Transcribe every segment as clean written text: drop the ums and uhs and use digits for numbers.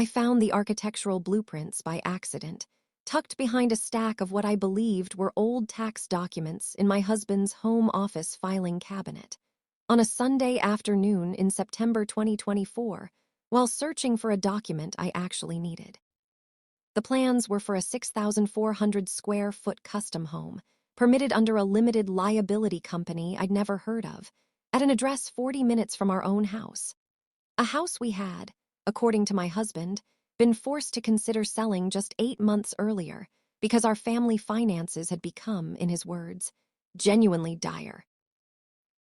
I found the architectural blueprints by accident, tucked behind a stack of what I believed were old tax documents in my husband's home office filing cabinet. On a Sunday afternoon in September 2024, while searching for a document I actually needed. The plans were for a 6,400 square foot custom home, permitted under a limited liability company I'd never heard of, at an address 40 minutes from our own house. A house we had, according to my husband, been forced to consider selling just 8 months earlier because our family finances had become, in his words, genuinely dire.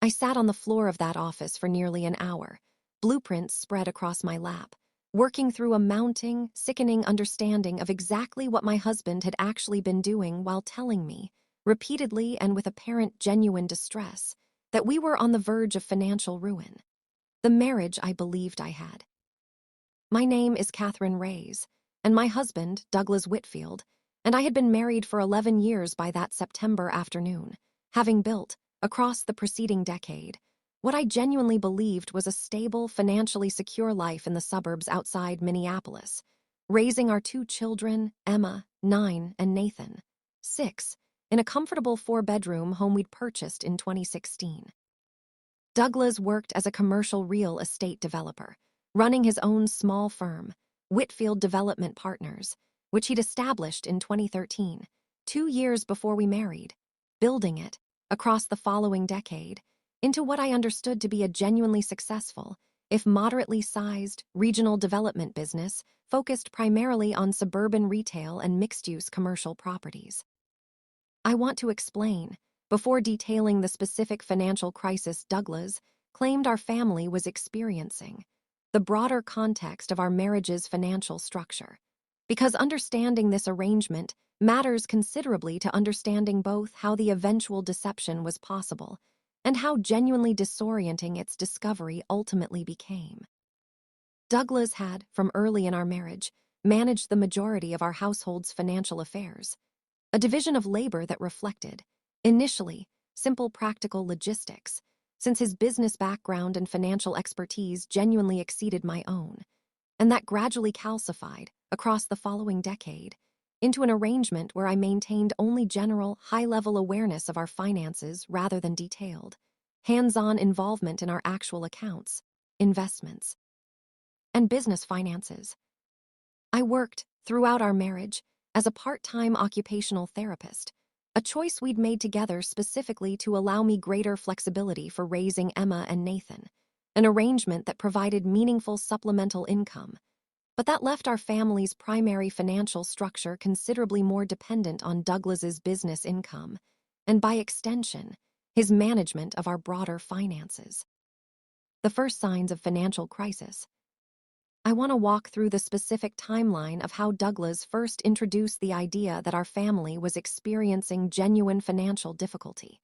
I sat on the floor of that office for nearly an hour, blueprints spread across my lap, working through a mounting, sickening understanding of exactly what my husband had actually been doing while telling me, repeatedly and with apparent genuine distress, that we were on the verge of financial ruin. The marriage I believed I had. My name is Catherine Reyes, and my husband, Douglas Whitfield, and I had been married for 11 years by that September afternoon, having built, across the preceding decade, what I genuinely believed was a stable, financially secure life in the suburbs outside Minneapolis, raising our 2 children, Emma, 9, and Nathan, 6, in a comfortable 4-bedroom home we'd purchased in 2016. Douglas worked as a commercial real estate developer, running his own small firm, Whitfield Development Partners, which he'd established in 2013, 2 years before we married, building it, across the following decade, into what I understood to be a genuinely successful, if moderately sized, regional development business focused primarily on suburban retail and mixed-use commercial properties. I want to explain, before detailing the specific financial crisis Douglas claimed our family was experiencing, the broader context of our marriage's financial structure, because understanding this arrangement matters considerably to understanding both how the eventual deception was possible and how genuinely disorienting its discovery ultimately became. Douglas had, from early in our marriage, managed the majority of our household's financial affairs, a division of labor that reflected, initially, simple practical logistics, since his business background and financial expertise genuinely exceeded my own, and that gradually calcified, across the following decade, into an arrangement where I maintained only general, high-level awareness of our finances rather than detailed, hands-on involvement in our actual accounts, investments, and business finances. I worked, throughout our marriage, as a part-time occupational therapist, a choice we'd made together specifically to allow me greater flexibility for raising Emma and Nathan, an arrangement that provided meaningful supplemental income, but that left our family's primary financial structure considerably more dependent on Douglas's business income, and by extension, his management of our broader finances. The first signs of financial crisis. I want to walk through the specific timeline of how Douglas first introduced the idea that our family was experiencing genuine financial difficulty,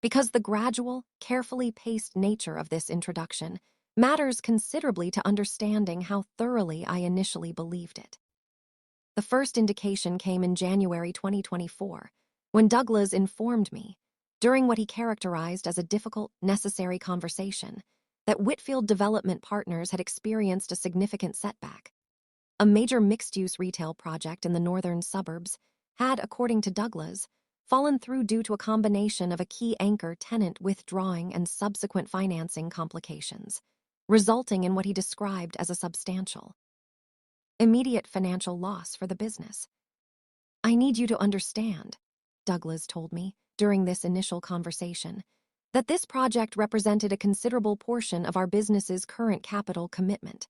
because the gradual, carefully paced nature of this introduction matters considerably to understanding how thoroughly I initially believed it. The first indication came in January 2024, when Douglas informed me, during what he characterized as a difficult, necessary conversation, that Whitfield Development Partners had experienced a significant setback. A major mixed-use retail project in the northern suburbs had, according to Douglas, fallen through due to a combination of a key anchor tenant withdrawing and subsequent financing complications, resulting in what he described as a substantial, immediate financial loss for the business. "I need you to understand," Douglas told me during this initial conversation, that this project represented a considerable portion of our business's current capital commitment.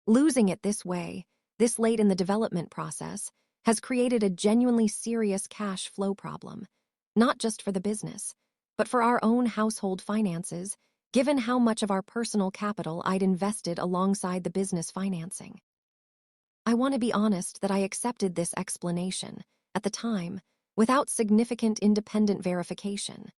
Losing it this way, this late in the development process, has created a genuinely serious cash flow problem, not just for the business, but for our own household finances, given how much of our personal capital I'd invested alongside the business financing. I want to be honest that I accepted this explanation, at the time, without significant independent verification.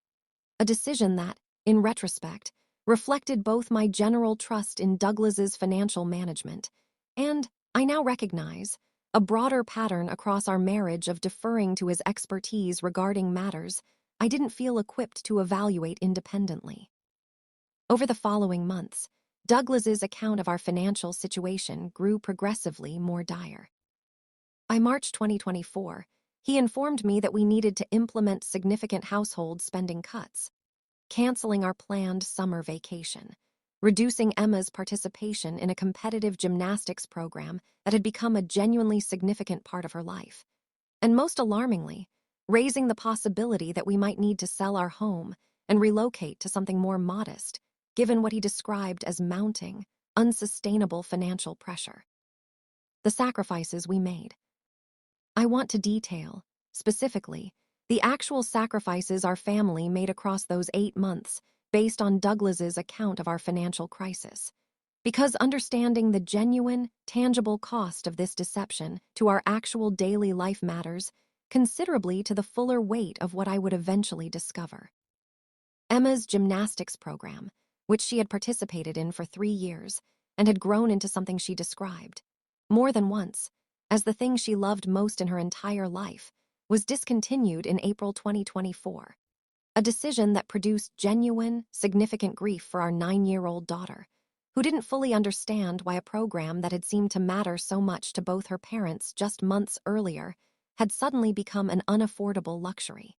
A decision that, in retrospect, reflected both my general trust in Douglas's financial management and, I now recognize, a broader pattern across our marriage of deferring to his expertise regarding matters I didn't feel equipped to evaluate independently. Over the following months, Douglas's account of our financial situation grew progressively more dire. By March 2024, he informed me that we needed to implement significant household spending cuts, canceling our planned summer vacation, reducing Emma's participation in a competitive gymnastics program that had become a genuinely significant part of her life, and most alarmingly, raising the possibility that we might need to sell our home and relocate to something more modest, given what he described as mounting, unsustainable financial pressure. The sacrifices we made. I want to detail, specifically, the actual sacrifices our family made across those 8 months based on Douglas's account of our financial crisis, because understanding the genuine, tangible cost of this deception to our actual daily life matters considerably to the fuller weight of what I would eventually discover. Emma's gymnastics program, which she had participated in for 3 years and had grown into something she described, more than once, as the thing she loved most in her entire life, was discontinued in April 2024, a decision that produced genuine, significant grief for our 9-year-old daughter, who didn't fully understand why a program that had seemed to matter so much to both her parents just months earlier had suddenly become an unaffordable luxury.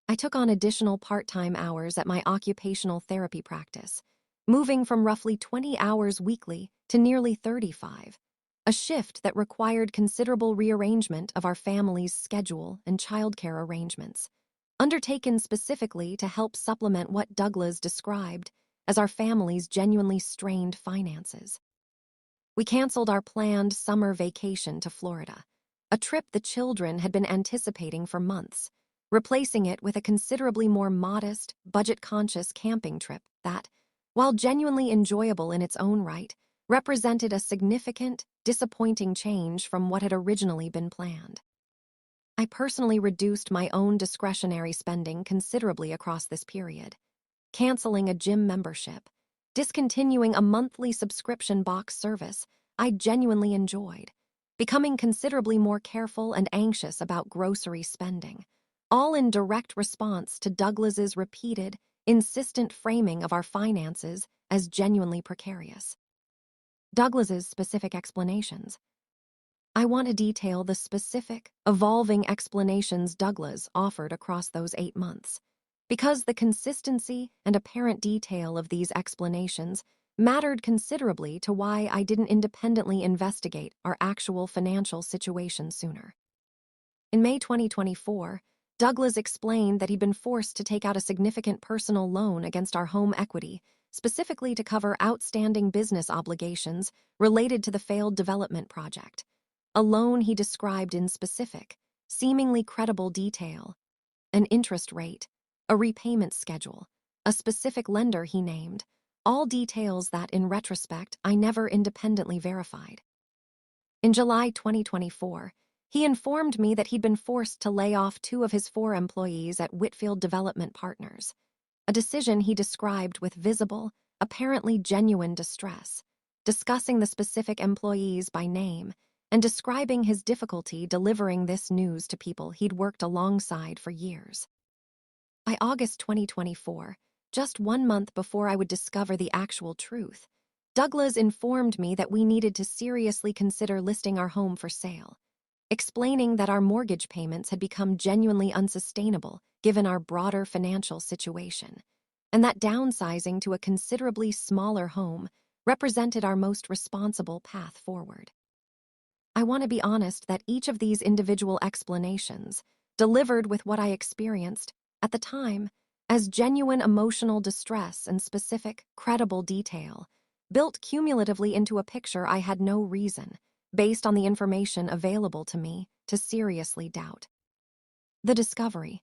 I took on additional part-time hours at my occupational therapy practice, moving from roughly 20 hours weekly to nearly 35, a shift that required considerable rearrangement of our family's schedule and childcare arrangements, undertaken specifically to help supplement what Douglas described as our family's genuinely strained finances. We canceled our planned summer vacation to Florida, a trip the children had been anticipating for months, replacing it with a considerably more modest, budget-conscious camping trip that, while genuinely enjoyable in its own right, represented a significant, disappointing change from what had originally been planned. I personally reduced my own discretionary spending considerably across this period, canceling a gym membership, discontinuing a monthly subscription box service I genuinely enjoyed, becoming considerably more careful and anxious about grocery spending, all in direct response to Douglas's repeated, insistent framing of our finances as genuinely precarious. Douglas's specific explanations. I want to detail the specific, evolving explanations Douglas offered across those 8 months, because the consistency and apparent detail of these explanations mattered considerably to why I didn't independently investigate our actual financial situation sooner. In May 2024, Douglas explained that he'd been forced to take out a significant personal loan against our home equity, specifically to cover outstanding business obligations related to the failed development project, a loan he described in specific, seemingly credible detail, an interest rate, a repayment schedule, a specific lender he named, all details that, in retrospect, I never independently verified. In July 2024, he informed me that he'd been forced to lay off 2 of his 4 employees at Whitfield Development Partners, a decision he described with visible, apparently genuine distress, discussing the specific employees by name and describing his difficulty delivering this news to people he'd worked alongside for years. By August 2024, just 1 month before I would discover the actual truth, Douglas informed me that we needed to seriously consider listing our home for sale, explaining that our mortgage payments had become genuinely unsustainable given our broader financial situation, and that downsizing to a considerably smaller home represented our most responsible path forward. I want to be honest that each of these individual explanations, delivered with what I experienced, at the time, as genuine emotional distress and specific, credible detail, built cumulatively into a picture I had no reason, based on the information available to me, to seriously doubt. The discovery.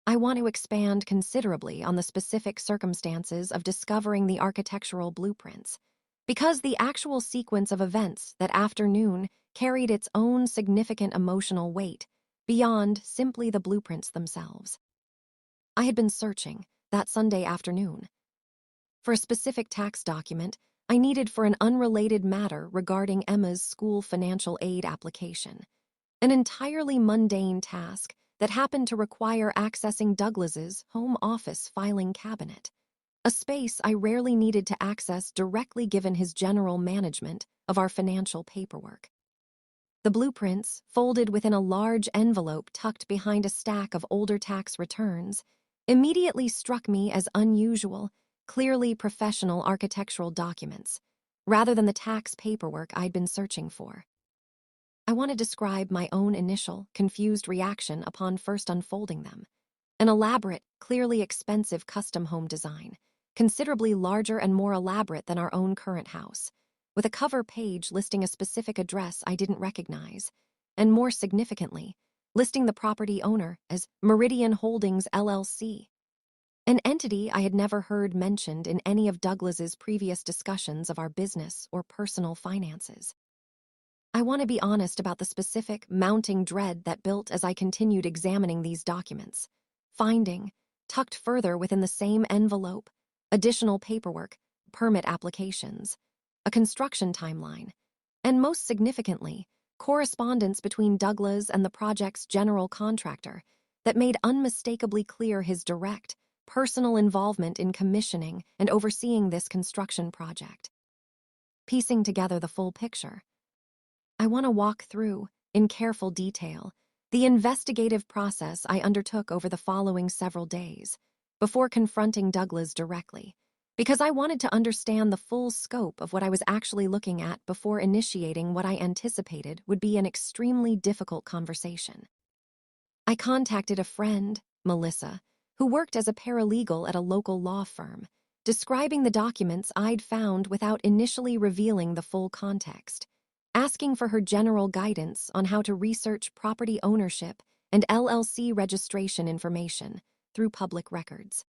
I want to expand considerably on the specific circumstances of discovering the architectural blueprints, because the actual sequence of events that afternoon carried its own significant emotional weight beyond simply the blueprints themselves. I had been searching, that Sunday afternoon, for a specific tax document I needed for an unrelated matter regarding Emma's school financial aid application, an entirely mundane task that happened to require accessing Douglas's home office filing cabinet, a space I rarely needed to access directly given his general management of our financial paperwork. The blueprints, folded within a large envelope tucked behind a stack of older tax returns, immediately struck me as unusual, clearly professional architectural documents, rather than the tax paperwork I'd been searching for. I want to describe my own initial, confused reaction upon first unfolding them. An elaborate, clearly expensive custom home design, considerably larger and more elaborate than our own current house, with a cover page listing a specific address I didn't recognize, and more significantly, listing the property owner as Meridian Holdings LLC, an entity I had never heard mentioned in any of Douglas's previous discussions of our business or personal finances. I want to be honest about the specific, mounting dread that built as I continued examining these documents, finding, tucked further within the same envelope, additional paperwork, permit applications, a construction timeline, and most significantly, correspondence between Douglas and the project's general contractor that made unmistakably clear his direct, personal involvement in commissioning and overseeing this construction project. Piecing together the full picture, I want to walk through, in careful detail, the investigative process I undertook over the following several days, before confronting Douglas directly, because I wanted to understand the full scope of what I was actually looking at before initiating what I anticipated would be an extremely difficult conversation. I contacted a friend, Melissa, who worked as a paralegal at a local law firm, describing the documents I'd found without initially revealing the full context, asking for her general guidance on how to research property ownership and LLC registration information through public records.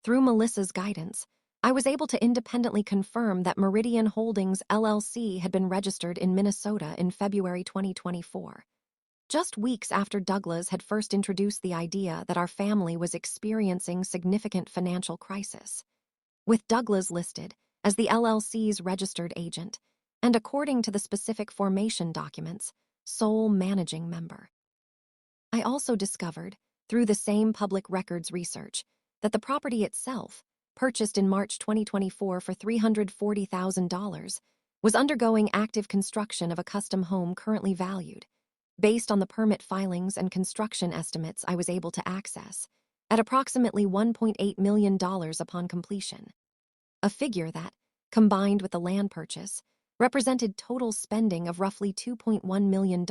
Through Melissa's guidance, I was able to independently confirm that Meridian Holdings LLC had been registered in Minnesota in February 2024, just weeks after Douglas had first introduced the idea that our family was experiencing significant financial crisis, with Douglas listed as the LLC's registered agent, and according to the specific formation documents, sole managing member. I also discovered, through the same public records research, that the property itself, purchased in March 2024 for $340,000, was undergoing active construction of a custom home currently valued, based on the permit filings and construction estimates I was able to access, at approximately $1.8 million upon completion. A figure that, combined with the land purchase, represented total spending of roughly $2.1 million.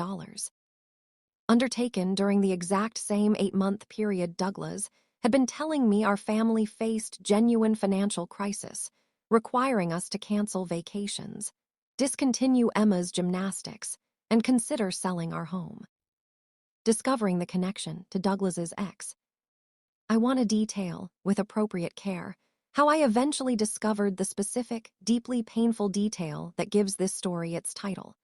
Undertaken during the exact same 8-month period Douglas had been telling me our family faced genuine financial crisis, requiring us to cancel vacations, discontinue Emma's gymnastics, and consider selling our home. Discovering the connection to Douglas's ex, I want to detail, with appropriate care, how I eventually discovered the specific, deeply painful detail that gives this story its title.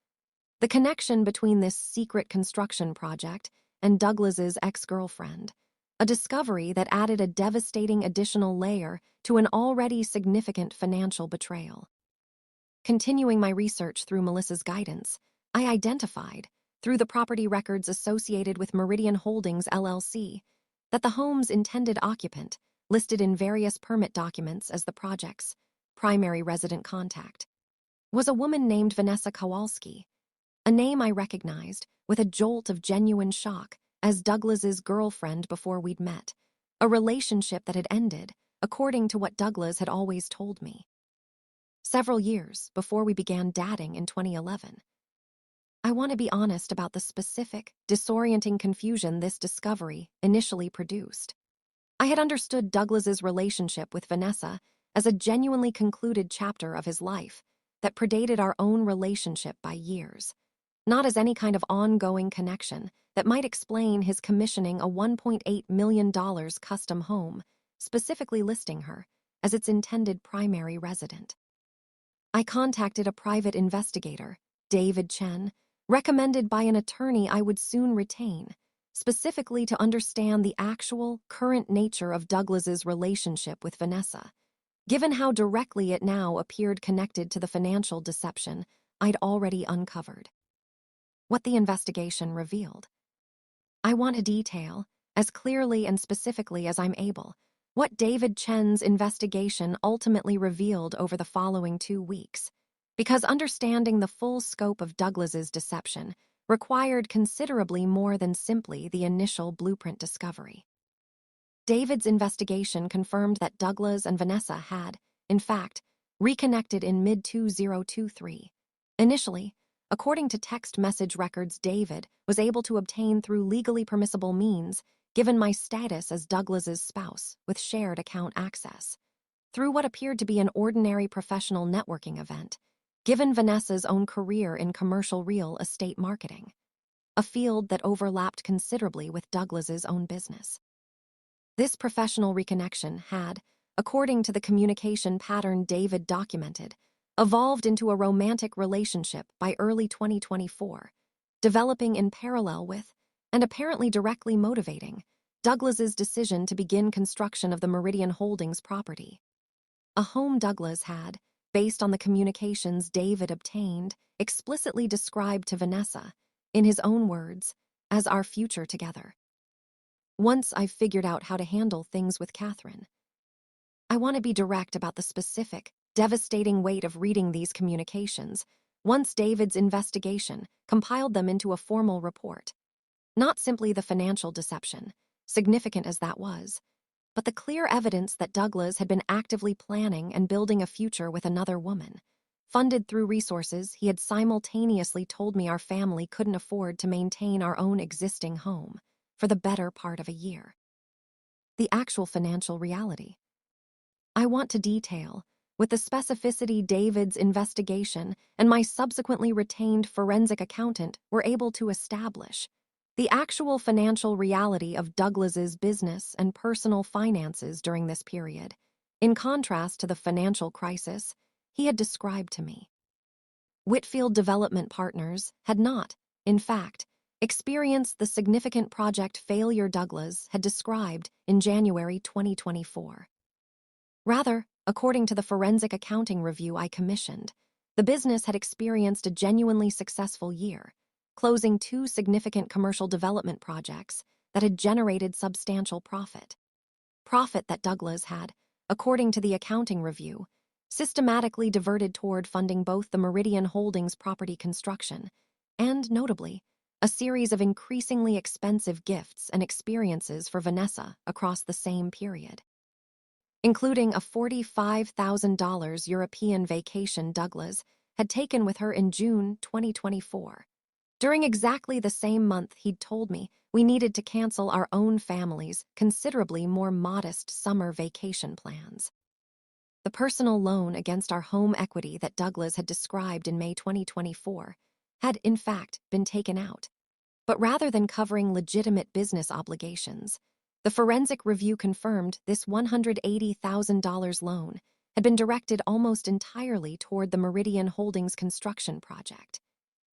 The connection between this secret construction project and Douglas's ex-girlfriend, a discovery that added a devastating additional layer to an already significant financial betrayal. Continuing my research through Melissa's guidance, I identified, through the property records associated with Meridian Holdings LLC, that the home's intended occupant, listed in various permit documents as the project's primary resident contact, was a woman named Vanessa Kowalski, a name I recognized with a jolt of genuine shock as Douglas's girlfriend before we'd met, a relationship that had ended, according to what Douglas had always told me. Several years before we began dating in 2011. I want to be honest about the specific, disorienting confusion this discovery initially produced. I had understood Douglas's relationship with Vanessa as a genuinely concluded chapter of his life that predated our own relationship by years, not as any kind of ongoing connection that might explain his commissioning a $1.8 million custom home, specifically listing her as its intended primary resident. I contacted a private investigator, David Chen, recommended by an attorney I would soon retain, specifically to understand the actual, current nature of Douglas's relationship with Vanessa, given how directly it now appeared connected to the financial deception I'd already uncovered. What the investigation revealed. I want to detail, as clearly and specifically as I'm able, What David Chen's investigation ultimately revealed over the following 2 weeks, because understanding the full scope of Douglas's deception required considerably more than simply the initial blueprint discovery. David's investigation confirmed that Douglas and Vanessa had, in fact, reconnected in mid-2023. Initially, according to text message records David was able to obtain through legally permissible means, given my status as Douglas's spouse with shared account access. Through what appeared to be an ordinary professional networking event, given Vanessa's own career in commercial real estate marketing, a field that overlapped considerably with Douglas's own business. This professional reconnection had, according to the communication pattern David documented, evolved into a romantic relationship by early 2024, developing in parallel with, and apparently directly motivating, Douglas's decision to begin construction of the Meridian Holdings property. A home Douglas had, based on the communications David obtained, explicitly described to Vanessa, in his own words, as our future together. Once I've figured out how to handle things with Catherine. I want to be direct about the specific, devastating weight of reading these communications, once David's investigation compiled them into a formal report. Not simply the financial deception, significant as that was, but the clear evidence that Douglas had been actively planning and building a future with another woman, funded through resources he had simultaneously told me our family couldn't afford to maintain our own existing home for the better part of a year. The actual financial reality. I want to detail, with the specificity David's investigation and my subsequently retained forensic accountant were able to establish, the actual financial reality of Douglas's business and personal finances during this period, in contrast to the financial crisis he had described to me. Whitfield Development Partners had not, in fact, experienced the significant project failure Douglas had described in January 2024. Rather, according to the forensic accounting review I commissioned, the business had experienced a genuinely successful year, closing 2 significant commercial development projects that had generated substantial profit. Profit that Douglas had, according to the accounting review, systematically diverted toward funding both the Meridian Holdings property construction and, notably, a series of increasingly expensive gifts and experiences for Vanessa across the same period, including a $45,000 European vacation Douglas had taken with her in June 2024. During exactly the same month he'd told me we needed to cancel our own family's considerably more modest summer vacation plans. The personal loan against our home equity that Douglas had described in May 2024 had, in fact, been taken out. But rather than covering legitimate business obligations, the forensic review confirmed this $180,000 loan had been directed almost entirely toward the Meridian Holdings construction project,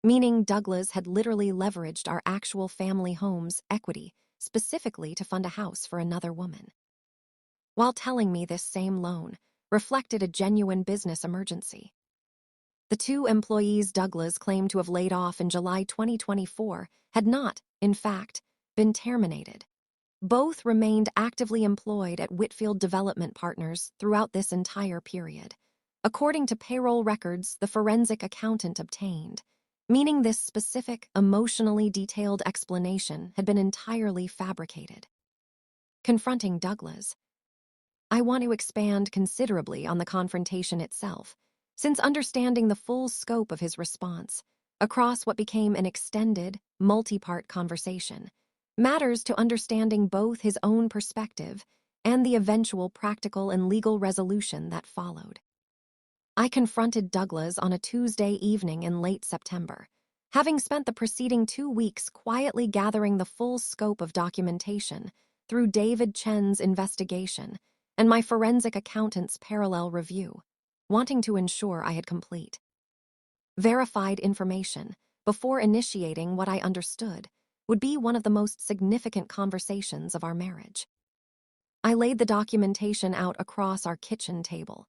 meaning Douglas had literally leveraged our actual family home's equity specifically to fund a house for another woman. While telling me this same loan reflected a genuine business emergency. The 2 employees Douglas claimed to have laid off in July 2024 had not, in fact, been terminated. Both remained actively employed at Whitfield Development Partners throughout this entire period, according to payroll records the forensic accountant obtained, meaning this specific, emotionally detailed explanation had been entirely fabricated. Confronting Douglas, I want to expand considerably on the confrontation itself, since understanding the full scope of his response, across what became an extended, multi-part conversation, matters to understanding both his own perspective and the eventual practical and legal resolution that followed. I confronted Douglas on a Tuesday evening in late September, having spent the preceding 2 weeks quietly gathering the full scope of documentation through David Chen's investigation and my forensic accountant's parallel review, wanting to ensure I had complete, verified information before initiating what I understood would be one of the most significant conversations of our marriage. I laid the documentation out across our kitchen table,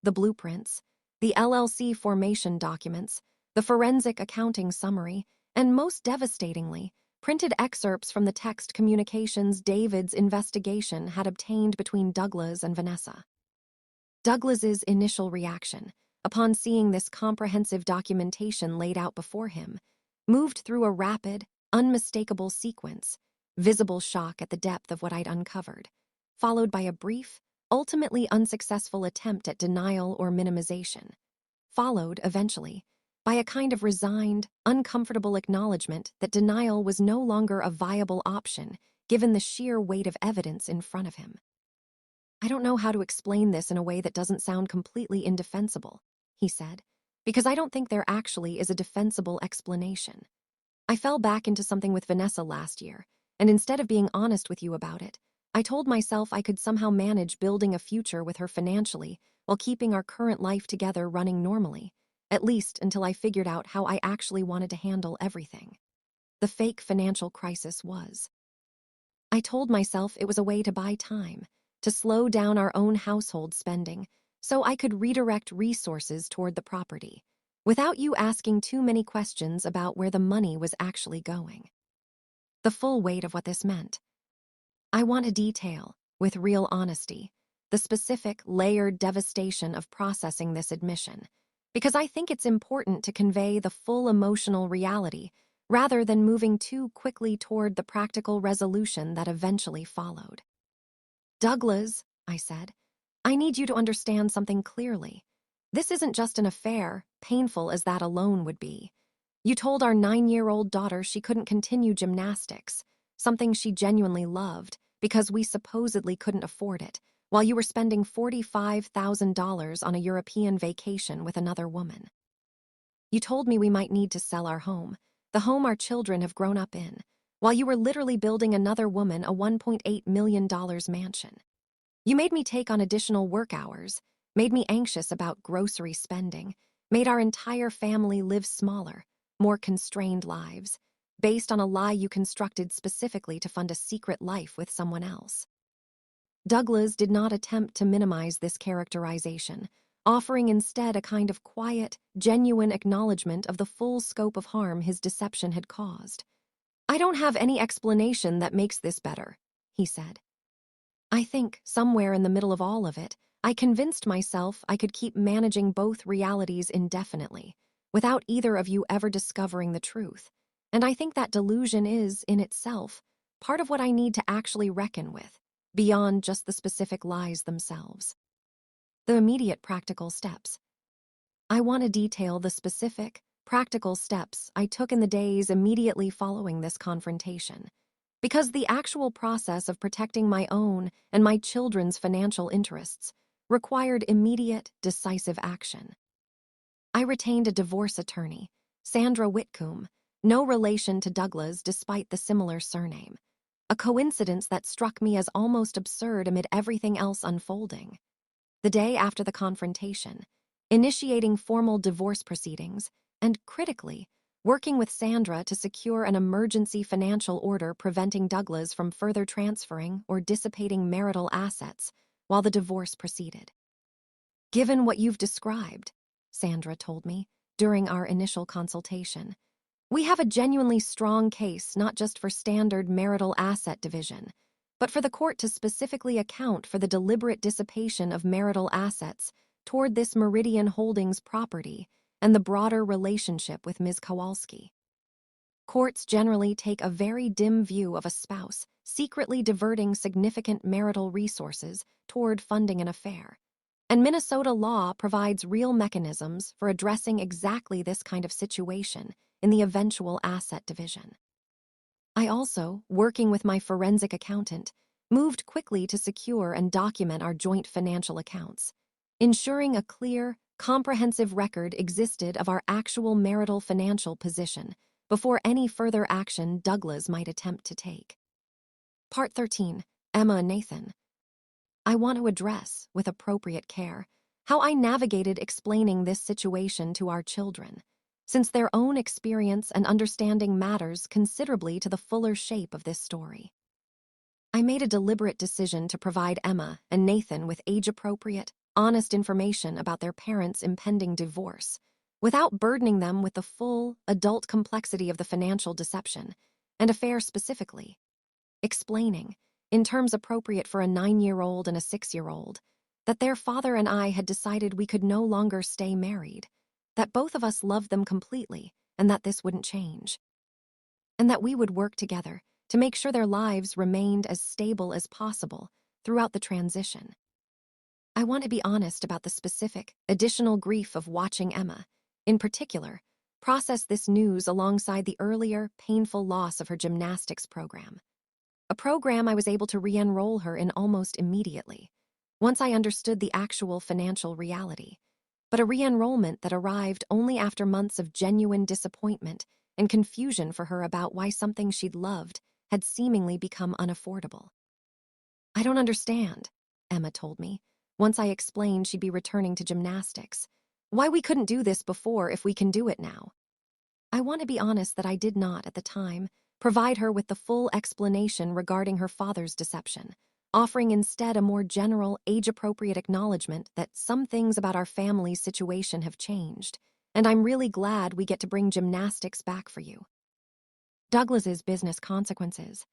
the blueprints, the LLC formation documents, the forensic accounting summary, and most devastatingly, printed excerpts from the text communications David's investigation had obtained between Douglas and Vanessa. Douglas's initial reaction, upon seeing this comprehensive documentation laid out before him, moved through a rapid, unmistakable sequence, visible shock at the depth of what I'd uncovered, followed by a brief, ultimately unsuccessful attempt at denial or minimization, followed, eventually, by a kind of resigned, uncomfortable acknowledgement that denial was no longer a viable option given the sheer weight of evidence in front of him. "I don't know how to explain this in a way that doesn't sound completely indefensible," he said, "because I don't think there actually is a defensible explanation. I fell back into something with Vanessa last year, and instead of being honest with you about it, I told myself I could somehow manage building a future with her financially while keeping our current life together running normally, at least until I figured out how I actually wanted to handle everything. The fake financial crisis was. I told myself it was a way to buy time, to slow down our own household spending, so I could redirect resources toward the property, without you asking too many questions about where the money was actually going. The full weight of what this meant. I want to detail, with real honesty, the specific, layered devastation of processing this admission, because I think it's important to convey the full emotional reality rather than moving too quickly toward the practical resolution that eventually followed. "Douglas," I said, "I need you to understand something clearly. This isn't just an affair, painful as that alone would be. You told our 9-year-old daughter she couldn't continue gymnastics, something she genuinely loved, because we supposedly couldn't afford it, while you were spending $45,000 on a European vacation with another woman. You told me we might need to sell our home, the home our children have grown up in, while you were literally building another woman a $1.8 million mansion. You made me take on additional work hours, made me anxious about grocery spending, made our entire family live smaller, more constrained lives, based on a lie you constructed specifically to fund a secret life with someone else." Douglas did not attempt to minimize this characterization, offering instead a kind of quiet, genuine acknowledgement of the full scope of harm his deception had caused. "I don't have any explanation that makes this better," he said. "I think, somewhere in the middle of all of it, I convinced myself I could keep managing both realities indefinitely, without either of you ever discovering the truth. And I think that delusion is, in itself, part of what I need to actually reckon with, beyond just the specific lies themselves." The immediate practical steps. I want to detail the specific, practical steps I took in the days immediately following this confrontation, because the actual process of protecting my own and my children's financial interests required immediate, decisive action. I retained a divorce attorney, Sandra Whitcomb, no relation to Douglas despite the similar surname, a coincidence that struck me as almost absurd amid everything else unfolding. The day after the confrontation, initiating formal divorce proceedings, and, critically, working with Sandra to secure an emergency financial order preventing Douglas from further transferring or dissipating marital assets while the divorce proceeded. "Given what you've described," Sandra told me during our initial consultation, "we have a genuinely strong case not just for standard marital asset division, but for the court to specifically account for the deliberate dissipation of marital assets toward this Meridian Holdings property and the broader relationship with Ms. Kowalski. Courts generally take a very dim view of a spouse secretly diverting significant marital resources toward funding an affair, and Minnesota law provides real mechanisms for addressing exactly this kind of situation in the eventual asset division. I also, working with my forensic accountant, moved quickly to secure and document our joint financial accounts, ensuring a clear, comprehensive record existed of our actual marital financial position before any further action Douglas might attempt to take. Part 13, Emma and Nathan. I want to address, with appropriate care, how I navigated explaining this situation to our children, since their own experience and understanding matters considerably to the fuller shape of this story. I made a deliberate decision to provide Emma and Nathan with age-appropriate, honest information about their parents' impending divorce, without burdening them with the full, adult complexity of the financial deception, and affair specifically, explaining, in terms appropriate for a 9-year-old and a 6-year-old, that their father and I had decided we could no longer stay married, that both of us loved them completely, and that this wouldn't change, and that we would work together to make sure their lives remained as stable as possible throughout the transition. I want to be honest about the specific, additional grief of watching Emma, in particular, process this news alongside the earlier, painful loss of her gymnastics program. A program I was able to re-enroll her in almost immediately, once I understood the actual financial reality, but a re-enrollment that arrived only after months of genuine disappointment and confusion for her about why something she'd loved had seemingly become unaffordable. "I don't understand," Emma told me, once I explained she'd be returning to gymnastics. "Why we couldn't do this before if we can do it now." I want to be honest that I did not, at the time, provide her with the full explanation regarding her father's deception, offering instead a more general, age-appropriate acknowledgement that some things about our family's situation have changed, and I'm really glad we get to bring gymnastics back for you. Douglas's business consequences.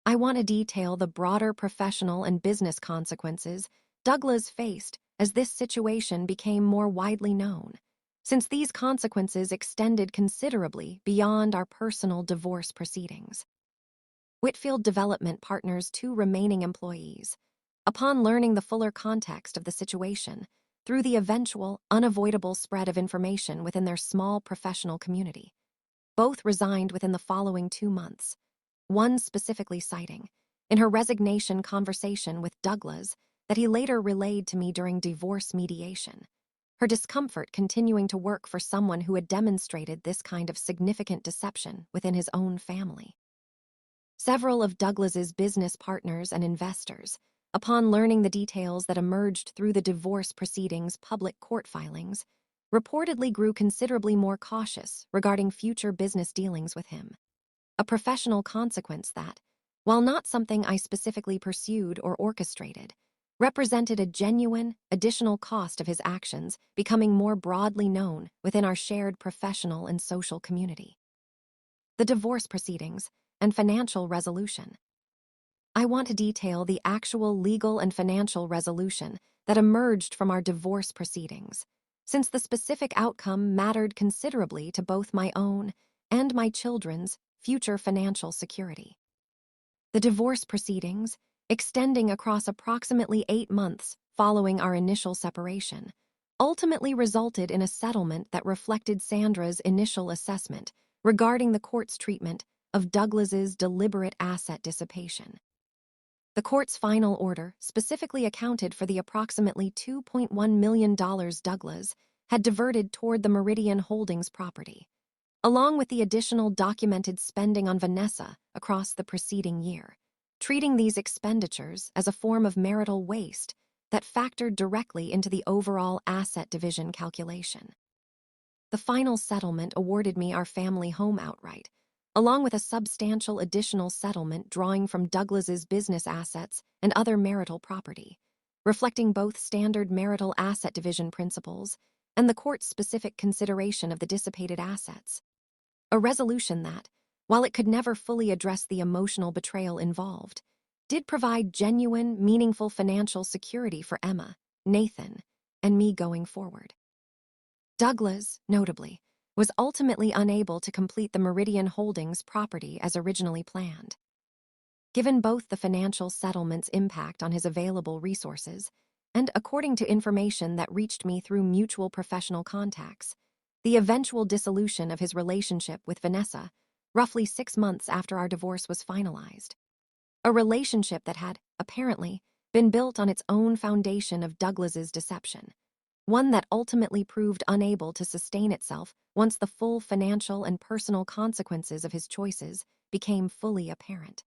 I want to detail the broader professional and business consequences Douglas faced as this situation became more widely known, since these consequences extended considerably beyond our personal divorce proceedings. Whitfield Development Partners' 2 remaining employees, upon learning the fuller context of the situation through the eventual, unavoidable spread of information within their small professional community, both resigned within the following 2 months, one specifically citing, in her resignation conversation with Douglas that he later relayed to me during divorce mediation, her discomfort continuing to work for someone who had demonstrated this kind of significant deception within his own family. Several of Douglas's business partners and investors, upon learning the details that emerged through the divorce proceedings' public court filings, reportedly grew considerably more cautious regarding future business dealings with him. A professional consequence that, while not something I specifically pursued or orchestrated, represented a genuine, additional cost of his actions becoming more broadly known within our shared professional and social community. The divorce proceedings and financial resolution. I want to detail the actual legal and financial resolution that emerged from our divorce proceedings, since the specific outcome mattered considerably to both my own and my children's future financial security. The divorce proceedings, extending across approximately 8 months following our initial separation, ultimately resulted in a settlement that reflected Sandra's initial assessment regarding the court's treatment of Douglas's deliberate asset dissipation. The court's final order specifically accounted for the approximately $2.1 million Douglas had diverted toward the Meridian Holdings property, along with the additional documented spending on Vanessa across the preceding year, treating these expenditures as a form of marital waste that factored directly into the overall asset division calculation. The final settlement awarded me our family home outright, along with a substantial additional settlement drawing from Douglas's business assets and other marital property, reflecting both standard marital asset division principles and the court's specific consideration of the dissipated assets. A resolution that, while it could never fully address the emotional betrayal involved, did provide genuine, meaningful financial security for Emma, Nathan, and me going forward. Douglas, notably, was ultimately unable to complete the Meridian Holdings property as originally planned. Given both the financial settlement's impact on his available resources and, according to information that reached me through mutual professional contacts, the eventual dissolution of his relationship with Vanessa, roughly 6 months after our divorce was finalized. A relationship that had, apparently, been built on its own foundation of Douglas's deception, one that ultimately proved unable to sustain itself once the full financial and personal consequences of his choices became fully apparent.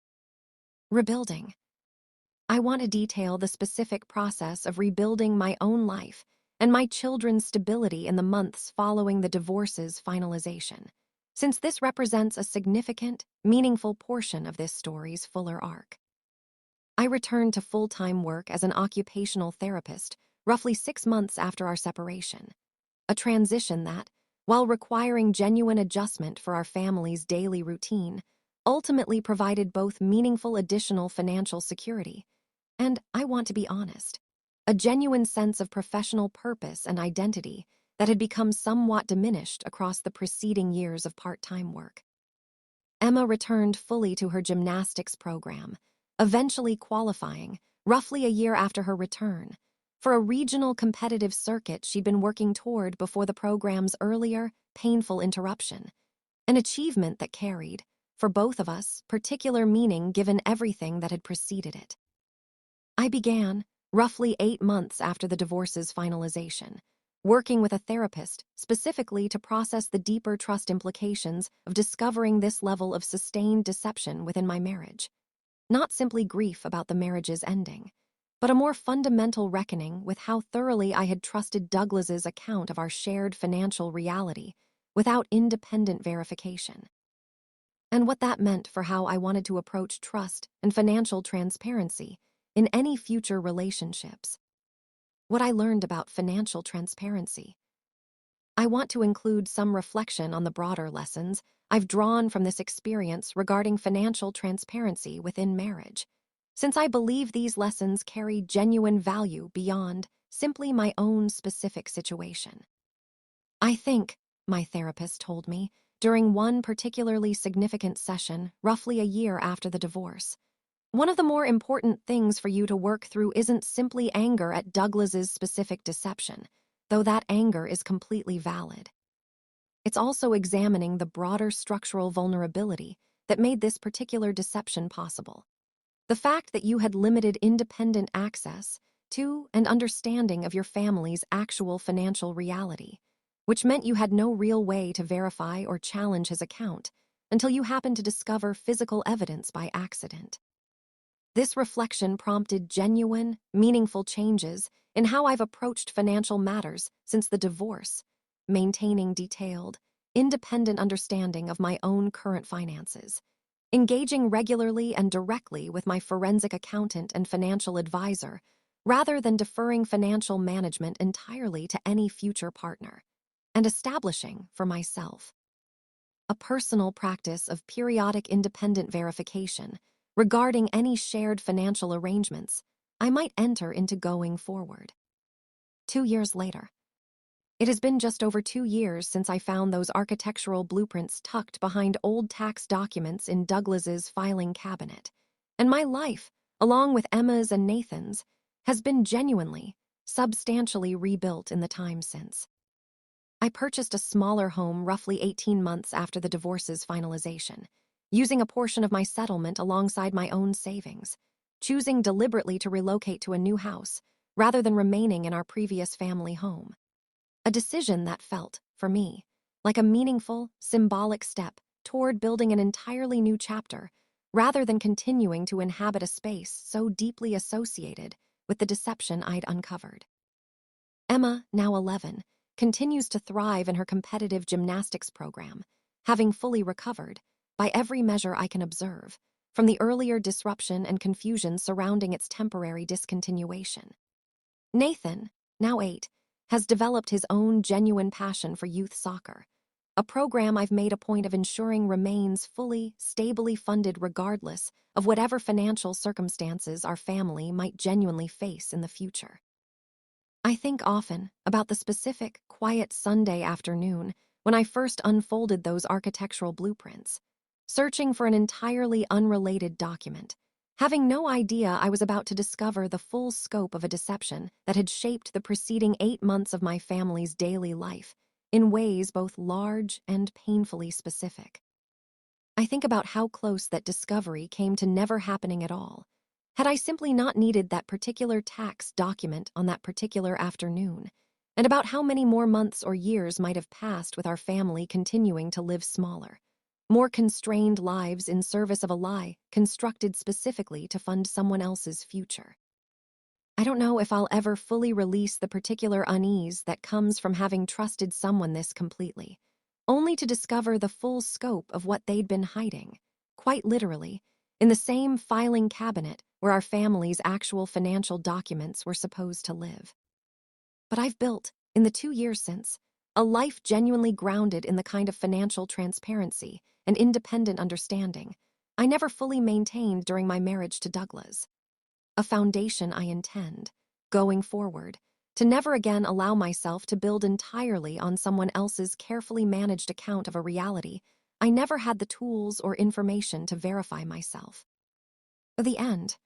Rebuilding. I want to detail the specific process of rebuilding my own life and my children's stability in the months following the divorce's finalization, since this represents a significant, meaningful portion of this story's fuller arc. I returned to full-time work as an occupational therapist roughly 6 months after our separation, a transition that, while requiring genuine adjustment for our family's daily routine, ultimately provided both meaningful additional financial security and, I want to be honest, a genuine sense of professional purpose and identity that had become somewhat diminished across the preceding years of part-time work. Emma returned fully to her gymnastics program, eventually qualifying, roughly a year after her return, for a regional competitive circuit she'd been working toward before the program's earlier, painful interruption, an achievement that carried, for both of us, particular meaning given everything that had preceded it. I began, roughly 8 months after the divorce's finalization, working with a therapist specifically to process the deeper trust implications of discovering this level of sustained deception within my marriage. Not simply grief about the marriage's ending, but a more fundamental reckoning with how thoroughly I had trusted Douglas's account of our shared financial reality without independent verification. And what that meant for how I wanted to approach trust and financial transparency in any future relationships. What I learned about financial transparency. I want to include some reflection on the broader lessons I've drawn from this experience regarding financial transparency within marriage, since I believe these lessons carry genuine value beyond simply my own specific situation. I think, my therapist told me, during one particularly significant session roughly a year after the divorce, one of the more important things for you to work through isn't simply anger at Douglas's specific deception, though that anger is completely valid. It's also examining the broader structural vulnerability that made this particular deception possible. The fact that you had limited independent access to and understanding of your family's actual financial reality, which meant you had no real way to verify or challenge his account until you happened to discover physical evidence by accident. This reflection prompted genuine, meaningful changes in how I've approached financial matters since the divorce, maintaining detailed, independent understanding of my own current finances, engaging regularly and directly with my forensic accountant and financial advisor, rather than deferring financial management entirely to any future partner, and establishing, for myself, a personal practice of periodic independent verification regarding any shared financial arrangements I might enter into going forward. 2 years later. It has been just over 2 years since I found those architectural blueprints tucked behind old tax documents in Douglas's filing cabinet, and my life, along with Emma's and Nathan's, has been genuinely, substantially rebuilt in the time since. I purchased a smaller home roughly 18 months after the divorce's finalization, using a portion of my settlement alongside my own savings, choosing deliberately to relocate to a new house rather than remaining in our previous family home. A decision that felt, for me, like a meaningful, symbolic step toward building an entirely new chapter, rather than continuing to inhabit a space so deeply associated with the deception I'd uncovered. Emma, now 11, continues to thrive in her competitive gymnastics program, having fully recovered, by every measure I can observe, from the earlier disruption and confusion surrounding its temporary discontinuation. Nathan, now 8, has developed his own genuine passion for youth soccer, a program I've made a point of ensuring remains fully, stably funded regardless of whatever financial circumstances our family might genuinely face in the future. I think often about the specific, quiet Sunday afternoon when I first unfolded those architectural blueprints, searching for an entirely unrelated document, having no idea I was about to discover the full scope of a deception that had shaped the preceding 8 months of my family's daily life in ways both large and painfully specific. I think about how close that discovery came to never happening at all, had I simply not needed that particular tax document on that particular afternoon, and about how many more months or years might have passed with our family continuing to live smaller, more constrained lives in service of a lie constructed specifically to fund someone else's future. I don't know if I'll ever fully release the particular unease that comes from having trusted someone this completely, only to discover the full scope of what they'd been hiding, quite literally, in the same filing cabinet where our family's actual financial documents were supposed to live. But I've built, in the 2 years since, a life genuinely grounded in the kind of financial transparency and independent understanding I never fully maintained during my marriage to Douglas. A foundation I intend, going forward, to never again allow myself to build entirely on someone else's carefully managed account of a reality I never had the tools or information to verify myself. The end.